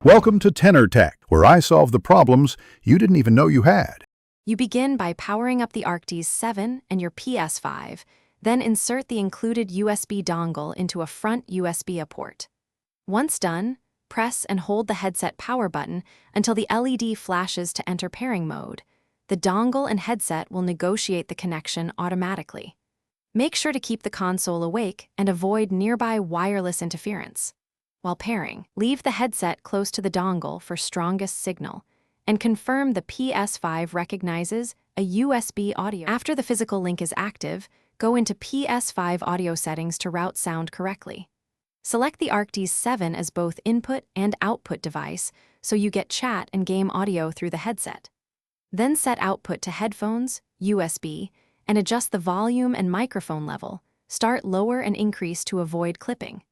Welcome to Tenor Tech, where I solve the problems you didn't even know you had. You begin by powering up the Arctis 7 and your Ps5, then insert the included USB dongle into a front USB port. Once done, press and hold the headset power button until the LED flashes to enter pairing mode. The dongle and headset will negotiate the connection automatically. Make sure to keep the console awake and avoid nearby wireless interference. While pairing, leave the headset close to the dongle for strongest signal, and confirm the Ps5 recognizes a USB audio. After the physical link is active, go into Ps5 audio settings to route sound correctly. Select the Arctis 7 as both input and output device so you get chat and game audio through the headset. Then set output to headphones, USB, and adjust the volume and microphone level. Start lower and increase to avoid clipping.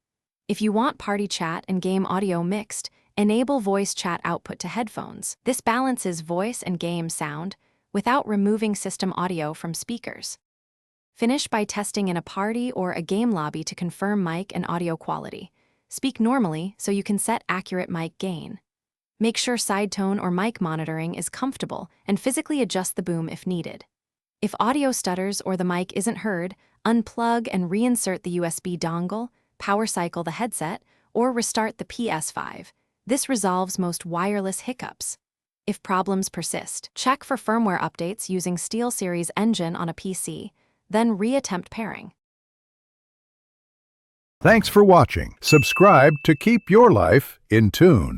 If you want party chat and game audio mixed, enable voice chat output to headphones. This balances voice and game sound without removing system audio from speakers. Finish by testing in a party or a game lobby to confirm mic and audio quality. Speak normally so you can set accurate mic gain. Make sure side tone or mic monitoring is comfortable and physically adjust the boom if needed. If audio stutters or the mic isn't heard, unplug and reinsert the USB dongle, power cycle the headset, or restart the Ps5. This resolves most wireless hiccups. If problems persist, check for firmware updates using Steelseries engine on a PC, then reattempt pairing. Thanks for watching. Subscribe to keep your life in tune.